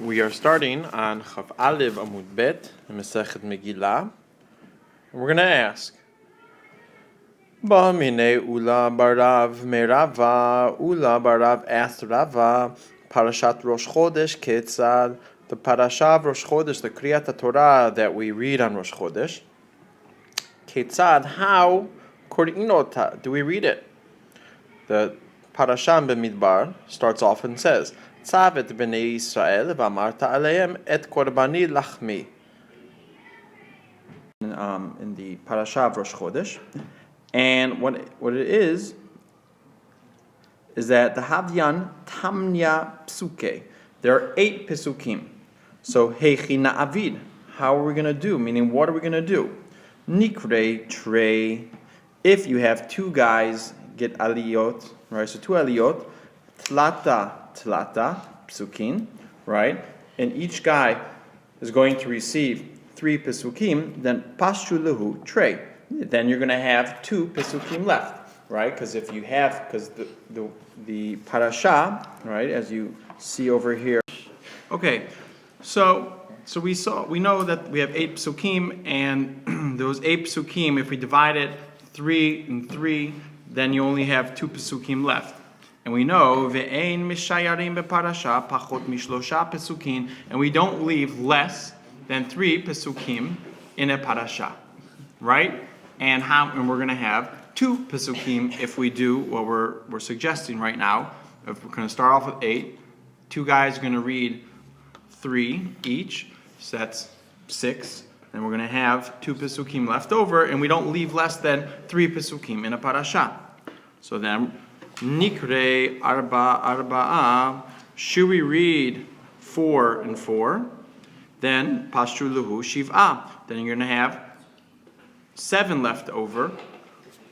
We are starting on Chaf Aleph Amud Bet, Mesechet Mגילה. And we're going to ask, Ba mine Ula barav merava, Ula barav asked Rava, Parashat Rosh Chodesh Ketzad, the Parasha of Rosh Chodesh, the Kriyat Torah that we read on Rosh Chodesh. Ketzad, how Kor'inota do we read it? The Parasha in Bamidbar starts off and says, Tzavet b'nei Yisrael v'amarta aleim et korbani lachmi. In the Parasha of Rosh Chodesh, and what it is that the Havyan Tamnya Psuke. There are 8 Pesukim. So Heichina Avid. How are we going to do? Meaning, what are we going to do? Nikre Trey. If you have 2 guys get aliyot, right? So 2 aliyot, tlata psukim, right? And each guy is going to receive 3 pesukim. Then pashtu lehu trey. Then you're going to have 2 pesukim left, right? Because the parasha, right, as you see over here. Okay, so we know that we have 8 psukim, and those 8 psukim, if we divide it 3 and 3, then you only have 2 pesukim left. And we know ve'ein mishayarim beparasha pachot mishlosha pesukim, and we don't leave less than 3 pesukim in a parasha, right? And we're going to have 2 pesukim if we do what we're suggesting right now. If we're going to start off with 8, 2 guys are going to read 3 each, so that's 6. And we're going to have 2 pesukim left over, and we don't leave less than 3 pesukim in a parasha. So then, nikre arba'a, should we read 4 and 4? Then pashtu luhu shiv'a. Then you're going to have 7 left over.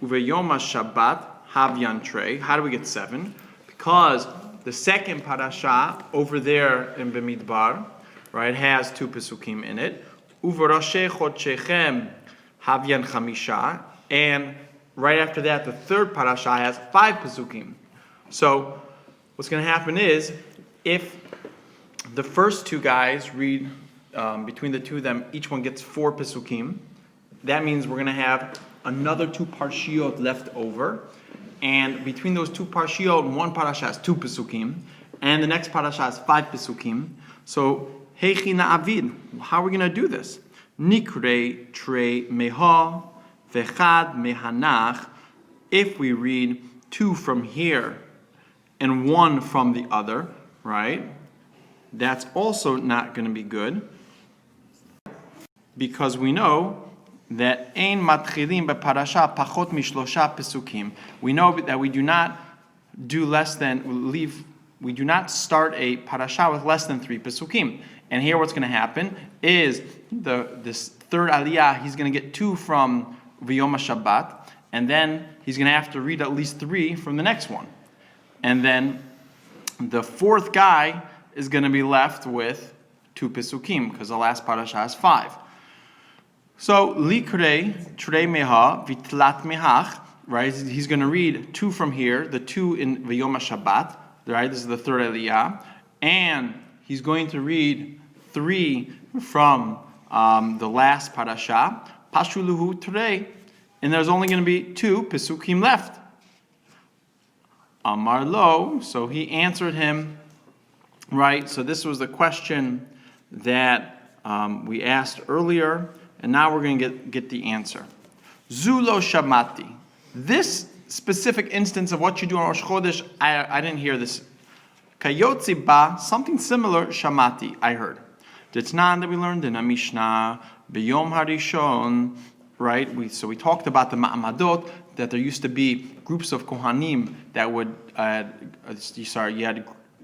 Uveyom Shabbat havyan trey. How do we get 7? Because the second parasha over there in Bamidbar, right, has 2 pesukim in it. Uvaroshe chodshechem havyan chamisha, and right after that, the third parasha has 5 pesukim. So what's going to happen is, if the first 2 guys read, between the 2 of them, each one gets 4 pesukim, that means we're going to have another 2 parshiot left over. And between those 2 parshiot, one parasha has 2 pesukim, and the next parasha has 5 pesukim. So Heichina Avid, how are we going to do this? Nikre Trey Meha Vechad Mehanach. If we read 2 from here and 1 from the other, right? That's also not going to be good, because we know that Ein Matchilim Beparasha Pachot Mishlosha Pesukim. We know that we do not do less than we do not start a parasha with less than 3 pesukim. And here what's going to happen is this third aliyah, he's going to get 2 from V'yom Shabbat, and then he's going to have to read at least 3 from the next one. And then the 4th guy is going to be left with 2 pesukim, because the last parasha has 5. So, Likre Trei Meha Vitlat Mehach, right? He's going to read 2 from here, the 2 in V'yom Shabbat, right? This is the third aliyah, and he's going to read 3 from the last parasha, Pashtu Luhu Trei, and there's only going to be 2 pesukim left. Amar Lo, so he answered him, right? So this was the question that we asked earlier, and now we're going to get the answer. Zulo Shamati. This specific instance of what you do on Rosh Chodesh, I didn't hear this. Kayotzi ba, something similar, Shamati, I heard. Ditnan that we learned in a Mishnah, B'yom Harishon, right? So we talked about the Ma'amadot, that there used to be groups of Kohanim that would,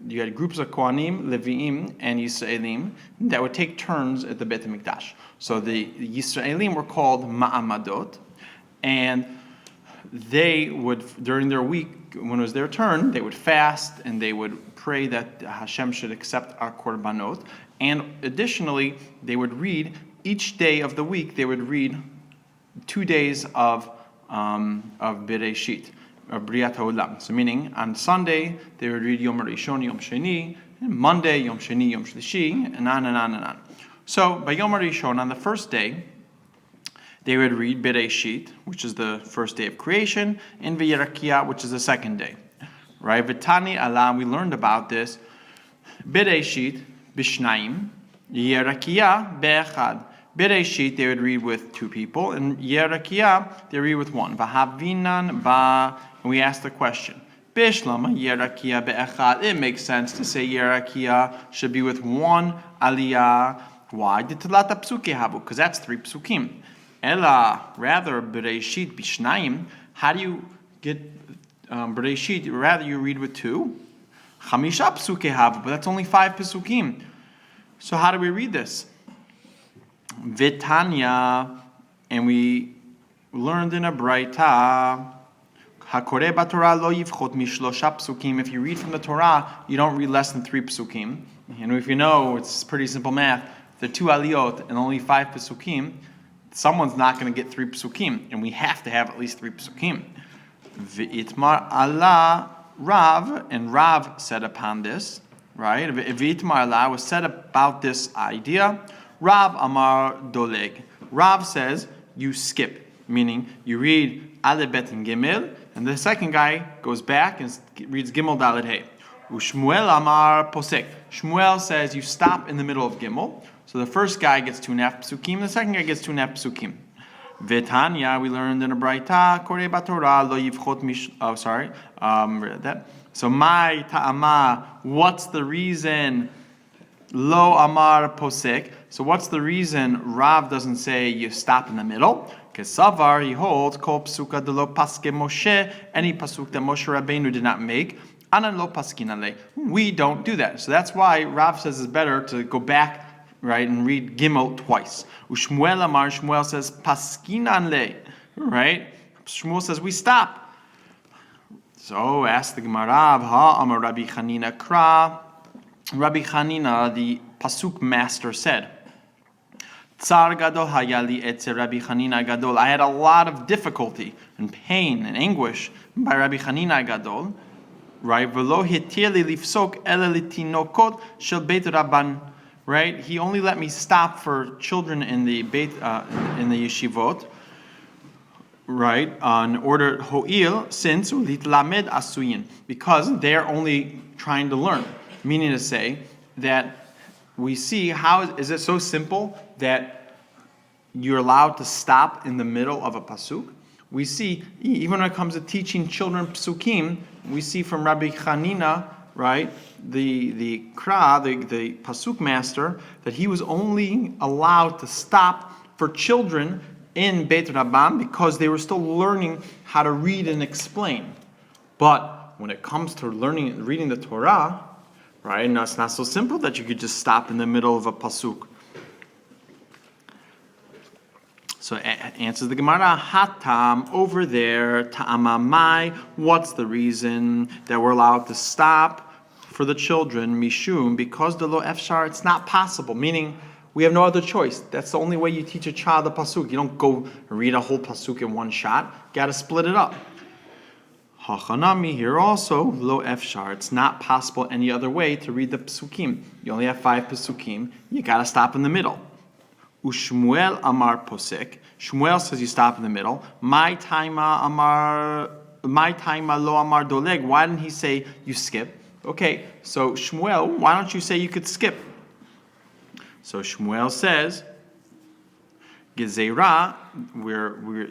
you had groups of Kohanim, Leviim, and Yisraelim that would take turns at the Beit HaMikdash. So the Yisraelim were called Ma'amadot, and they would, during their week, when it was their turn, they would fast and they would pray that Hashem should accept our korbanot. And additionally, they would read each day of the week. They would read 2 days of Bereshit, of Briat Haolam. So meaning on Sunday they would read Yom Rishon, Yom Sheni, Monday, Yom Sheni, Yom Shlishi, and on and on and on. So, by Yom Rishon, on the first day, they would read Bereshit, which is the first day of creation, and V'yerakia, which is the second day. Right? V'tani Allah, we learned about this. Bereshit, Bishnaim, Yerakia, Be'echad. Bereshit, they would read with 2 people, and Yerakia, they read with 1. V'havinan ba, and we asked the question. Bishlama Yerakia Be'echad. It makes sense to say Yerakia should be with 1 aliyah. Why? Because that's 3 psukim. Ella, rather, Bereshit Bishnaim. How do you get Bereshit? Rather, you read with 2. Chamisha psuke havu, but that's only 5 psukim. So how do we read this? Vitanya, and we learned in a Braita. Hakoreh b'Torah lo yivchot mishlosha psukim. If you read from the Torah, you don't read less than 3 psukim. And if you know, it's pretty simple math. If there are 2 aliyot and only 5 psukim, someone's not going to get 3 psukim, and we have to have at least 3 psukim. V'itmar Allah Rav, and Rav said upon this, right? V'itmar Allah was said about this idea. Rav Amar Doleg. Rav says you skip, meaning you read Aleph Bet and Gimel, and the second guy goes back and reads Gimel Dalet Hey. Ushmuel Amar Posek. Shmuel says you stop in the middle of Gimel. So the first guy gets 2.5 psukim, the second guy gets 2.5 psukim. Vetanya, we learned in a Braita, Koreh b'Torah lo yivchot mish. Oh, sorry, read that. So my ta'ama, what's the reason? Lo Amar Posek. So what's the reason Rav doesn't say you stop in the middle? Because Savar, he holds, Kol Psuka de lo Paske Moshe, any Pasuk that Moshe Rabbeinu did not make, Anan lo Paskinale. We don't do that. So that's why Rav says it's better to go back, right, and read Gimel twice. Ushmuel Amar, Shmuel says, Paskinale, right? Shmuel says, we stop. So ask the Gemara, Ha Amar Rabbi Chanina Kra. Rabbi Chanina, the Pasuk master, said, Tsar gadol hayali etze Rabbi Chanina gadol. I had a lot of difficulty and pain and anguish by Rabbi Chanina gadol, right? V'lo hitir li lifsok ele litinokot shel beit rabban, right? He only let me stop for children in the yeshivot, right? In order ho'il, since litlamed asuyin, because they're only trying to learn. Meaning to say that we see how is it so simple that you're allowed to stop in the middle of a pasuk. We see even when it comes to teaching children psukim, we see from Rabbi Chanina, right, the pasuk master, that he was only allowed to stop for children in Beit Rabban because they were still learning how to read and explain. But when it comes to reading the Torah, right? No, it's not so simple that you could just stop in the middle of a pasuk. So answers the Gemara, Hatam, over there, Ta'amamai, what's the reason that we're allowed to stop for the children? Mishum, because the lo efshar, it's not possible, meaning we have no other choice. That's the only way you teach a child a pasuk. You don't go read a whole pasuk in one shot. You got to split it up. Hachanami, here also, lo efshar. It's not possible any other way to read the psukim. You only have 5 psukim. You got to stop in the middle. Ushmuel amar posek. Shmuel says you stop in the middle. My taima lo amar doleg. Why didn't he say you skip? Okay, so Shmuel, why don't you say you could skip? So Shmuel says, Gezerah,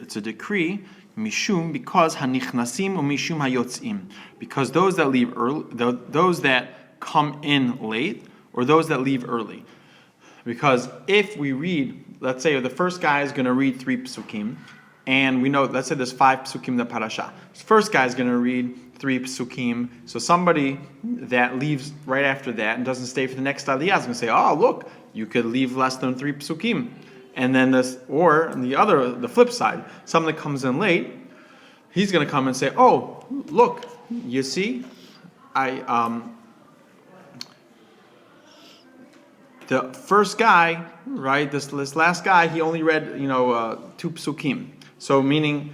it's a decree. Mishum, because hanichnasim umishum hayotzim, because those that leave early, those that come in late, or those that leave early. Because if we read, let's say the first guy is going to read 3 psukim, and we know, let's say there's 5 psukim in the parasha. The first guy is going to read 3 psukim. So somebody that leaves right after that and doesn't stay for the next aliyah is going to say, oh, look, you could leave less than 3 psukim. And then the flip side, someone that comes in late, he's going to come and say, oh, look, you see, the first guy, right, this last guy, he only read, 2 psukim. So meaning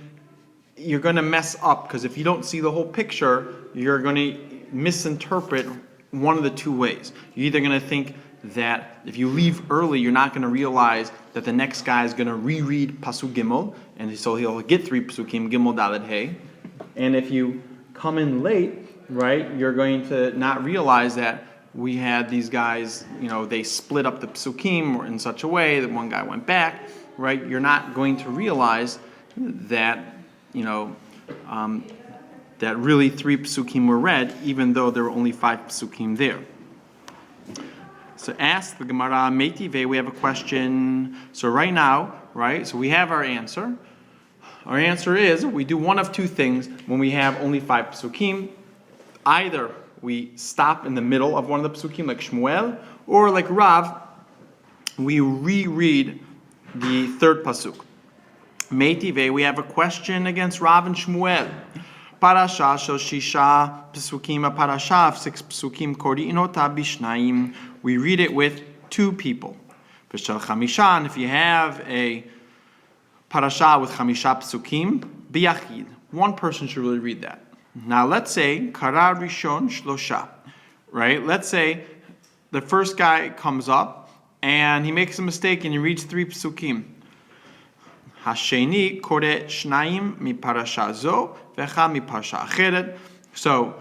you're going to mess up, because if you don't see the whole picture, you're going to misinterpret one of the two ways. You're either going to think that if you leave early, you're not going to realize that the next guy is going to reread Pasuk Gimel, and so he'll get 3 Pasukim, Gimel Dalet Hey. And if you come in late, right, you're going to not realize that we had these guys, they split up the Pasukim in such a way that one guy went back, right? You're not going to realize that, that really 3 Pasukim were read, even though there were only 5 Pasukim there. So ask the Gemara, Meitive, we have a question. So right now, right, so we have our answer. Our answer is, we do one of two things when we have only 5 Pasukim. Either we stop in the middle of one of the Pasukim, like Shmuel, or like Rav, we reread the 3rd Pasuk. Meitive, we have a question against Rav and Shmuel. Parasha shel shisha psukim, a parasha of 6 psukim, kori'inota bishnaim. We read it with 2 people. V'shel chamisha, and if you have a parasha with chamisha psukim, biyachid, one person should really read that. Now let's say kara rishon shlosha, right? Let's say the first guy comes up and he makes a mistake and he reads 3 psukim. Hasheni kore shnaim mi parasha zo vecha mi parasha acheret. So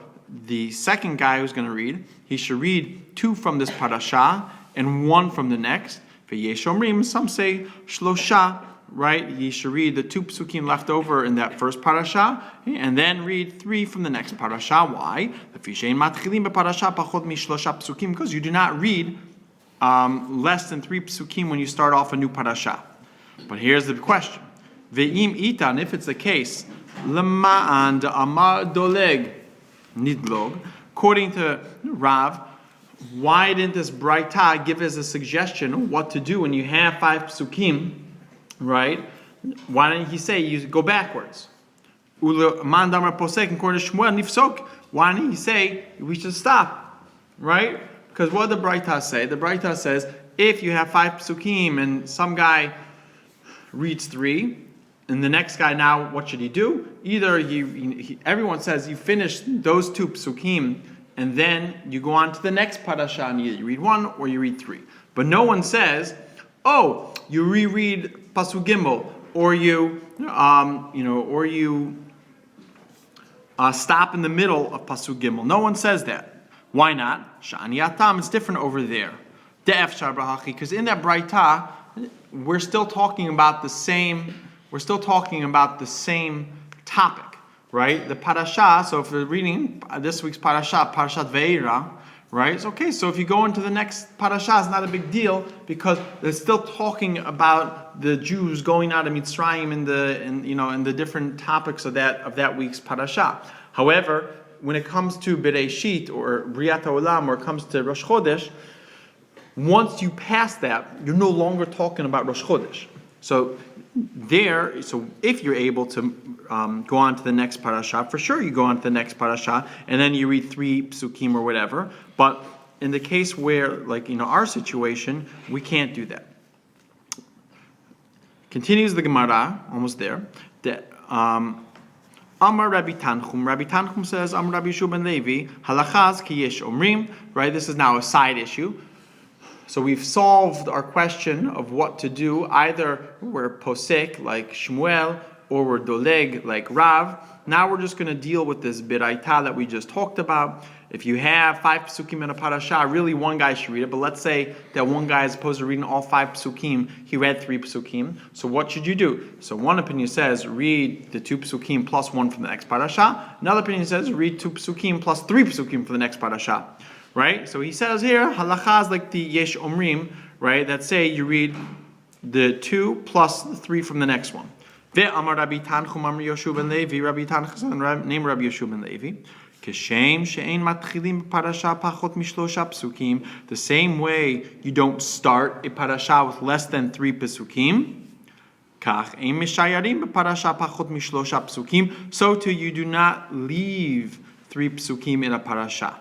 the second guy who's going to read, he should read 2 from this parasha and 1 from the next. V'yesh omrim, some say shlosha, right? He should read the 2 psukim left over in that first parasha and then read 3 from the next parasha. Why? Because you do not read less than 3 psukim when you start off a new parasha. But here's the question. Ve'im itan, if it's the case, lema'an da'amar doleg nidlog. According to Rav, why didn't this Braita give us a suggestion of what to do when you have 5 psukim, right? Why didn't he say you go backwards? Why didn't he say we should stop, right? Because what did the Braita say? The Braita says if you have 5 psukim and some guy reads 3, and the next guy now, what should he do? Either everyone says you finish those 2 psukim, and then you go on to the next parasha, and either you read 1 or you read 3. But no one says, oh, you reread Pasuk Gimel, or you stop in the middle of Pasuk Gimel. No one says that. Why not? Shani Atam, it's different over there. De'ef Shar Brahachi, because in that Braita, we're still talking about the same topic, right? The parasha, so if we're reading this week's parasha, Parashat Ve'era, right? It's okay, so if you go into the next parasha, it's not a big deal because they're still talking about the Jews going out of Mitzrayim in the different topics of that week's parasha. However, when it comes to Bereshit or Briat HaOlam, or it comes to Rosh Chodesh, once you pass that, you're no longer talking about Rosh Chodesh. So if you're able to go on to the next parasha, for sure you go on to the next parasha, and then you read 3 psukim or whatever. But in the case where, like our situation, we can't do that. Continues the Gemara, almost there. Amar Rabbi Tanchum. Rabbi Tanchum says, Amar Rabbi Yeshua ben Levi, halachas ki yesh omrim. Right, this is now a side issue. So we've solved our question of what to do. Either we're posek like Shmuel, or we're doleg like Rav. Now we're just going to deal with this biraita that we just talked about. If you have 5 psukim in a parasha, really one guy should read it. But let's say that one guy, as opposed to reading all 5 psukim, he read 3 psukim. So what should you do? So one opinion says read the 2 psukim plus 1 from the next parasha. Another opinion says read 2 psukim plus 3 psukim for the next parasha. Right? So he says here, halachas like the yesh omrim, right? That say you read the 2 plus the 3 from the next one. Ve'amar Rabbi Tanchum Amar Yeshua ben Levi, Rabbi Tanchum name Rabbi Yeshua ben Levi. Keshem she'ein matchilim parasha pachot mishlosha psukim. The same way you don't start a parasha with less than 3 psukim. Kach ein mishayarim parasha pachot mishlosha psukim. So too you do not leave 3 psukim in a parasha.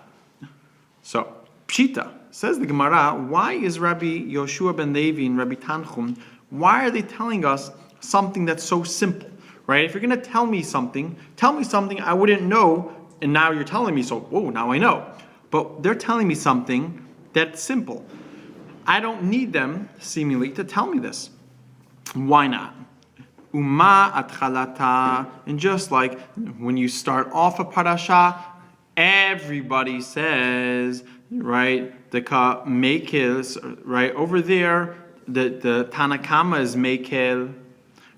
So, Pshita, says the Gemara, why is Rabbi Yoshua ben Levi and Rabbi Tanchum, why are they telling us something that's so simple, right? If you're going to tell me something I wouldn't know, and now you're telling me, so, now I know. But they're telling me something that's simple. I don't need them, seemingly, to tell me this. Why not? Uma atchalata. And just like when you start off a parasha, everybody says, right, the ka mekil, right, over there, the Tanakama is mekel,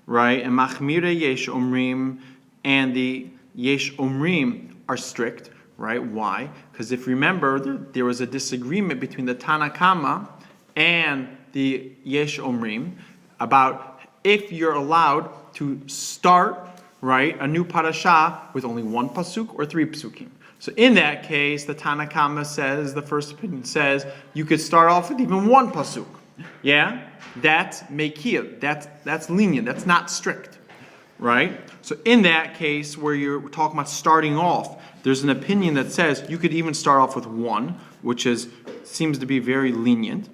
right, and machmire yesh omrim, and the yesh omrim are strict, right? Why? Because if you remember, there was a disagreement between the Tanakama and the yesh omrim about if you're allowed to start, right, a new parasha with only one pasuk or three pasukim. So in that case, the Tanakama says, the first opinion says, you could start off with even one pasuk. Yeah? That's mekil. That's lenient. That's not strict. Right? So in that case, where you're talking about starting off, there's an opinion that says you could even start off with one, which seems to be very lenient.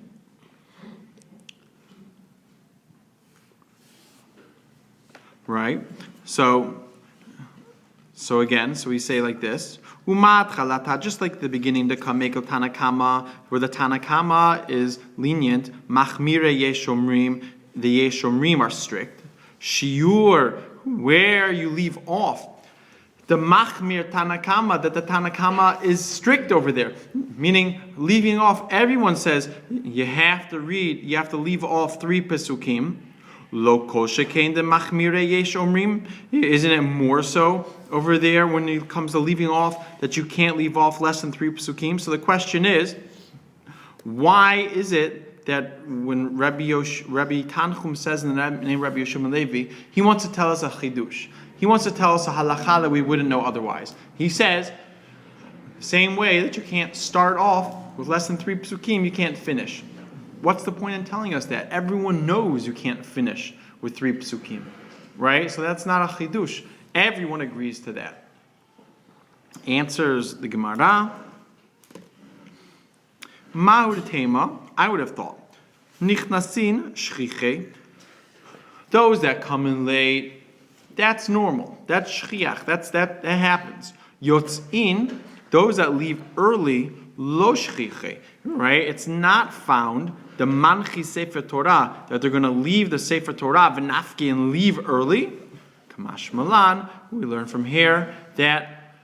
Right? So again, we say like this. Just like the beginning, the Kameko Tanakama, where the Tanakama is lenient, Machmire Yeshomrim, the Yeshomrim are strict. Shiur, where you leave off, the Machmir Tanakama, that the Tanakama is strict over there. Meaning, leaving off, everyone says, you have to leave off three Pesukim. Lo kol shekain de machmire yesh omrim. Isn't it more so over there when it comes to leaving off that you can't leave off less than three psukim? So the question is, why is it that when Rabbi Tanchum says in the name Rabbi Yoshua Levi, he wants to tell us a chidush. He wants to tell us a halacha that we wouldn't know otherwise. He says, same way that you can't start off with less than three psukim, you can't finish. What's the point in telling us that? Everyone knows you can't finish with three psukim, right? So that's not a chidush. Everyone agrees to that. Answers the Gemara. Ma'ud tema, I would have thought. Nichnasin shchiche. Those that come in late, that's normal. That's shchiach. That happens. Yotzin, those that leave early, lo shchiche. Right? It's not found. The manchi Sefer Torah, that they're going to leave the Sefer Torah, v'nafki, and leave early. Kamash Malan, we learn from here that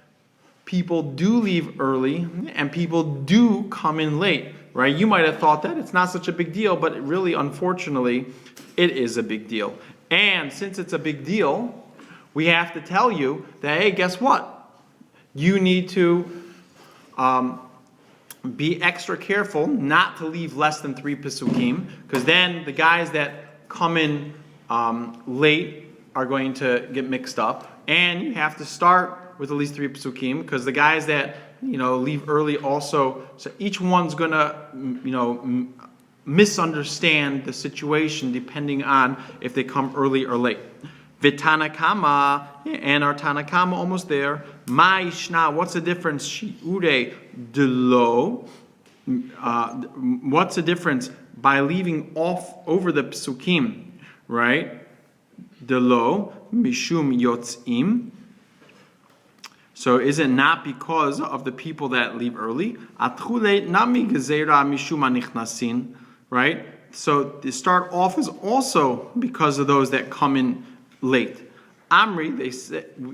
people do leave early and people do come in late. Right? You might have thought that it's not such a big deal, but really, unfortunately, it is a big deal. And since it's a big deal, we have to tell you that, hey, guess what? You need to be extra careful not to leave less than three pesukim, because then the guys that come in late are going to get mixed up, and you have to start with at least three pesukim, because the guys that leave early also. So each one's gonna misunderstand the situation depending on if they come early or late. Vitanakama, and our Tanakama almost there. Ma'ishna, what's the difference? Shiure delo. What's the difference by leaving off over the psukim, right? Delo mishum yotzim. So is it not because of the people that leave early? Atchule nami gezera mishum anichnasin, right? So the start off is also because of those that come in late. Amri,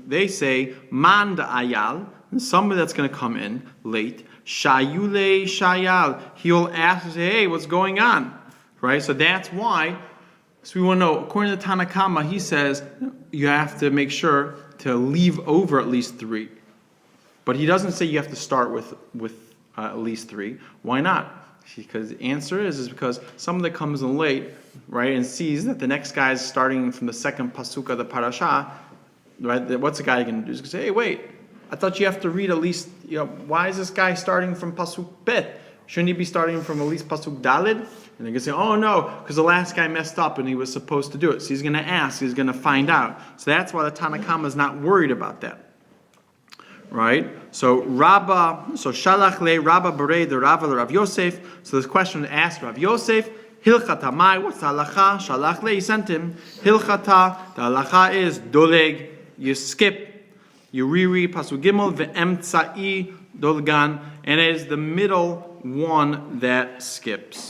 they say man ayal, somebody that's going to come in late. Shayule shayal, he'll ask and say, hey, what's going on? Right? So that's why. So we want to know, according to Tanakama, he says you have to make sure to leave over at least three. But he doesn't say you have to start with at least three. Why not? Because the answer is because someone that comes in late, right, and sees that the next guy is starting from the second pasuk of the parasha, right, what's the guy going to do? He's going to say, hey, wait, I thought you have to read at least, why is this guy starting from pasuk bet? Shouldn't he be starting from at least pasuk dalid? And they're going to say, oh no, because the last guy messed up and he was supposed to do it. So he's going to ask, he's going to find out. So that's why the Tanakama is not worried about that. Right? So Shalach le Rabba Berei the Rava le Rav Yosef. So this question asked Rav Yosef, Hilchata Mai, what's the halacha? Shalach le, he sent him. Hilchata, the halacha is doleg, you skip, you reread Pasuk Gimel, ve'emtza'i Dolgan, and it is the middle one that skips.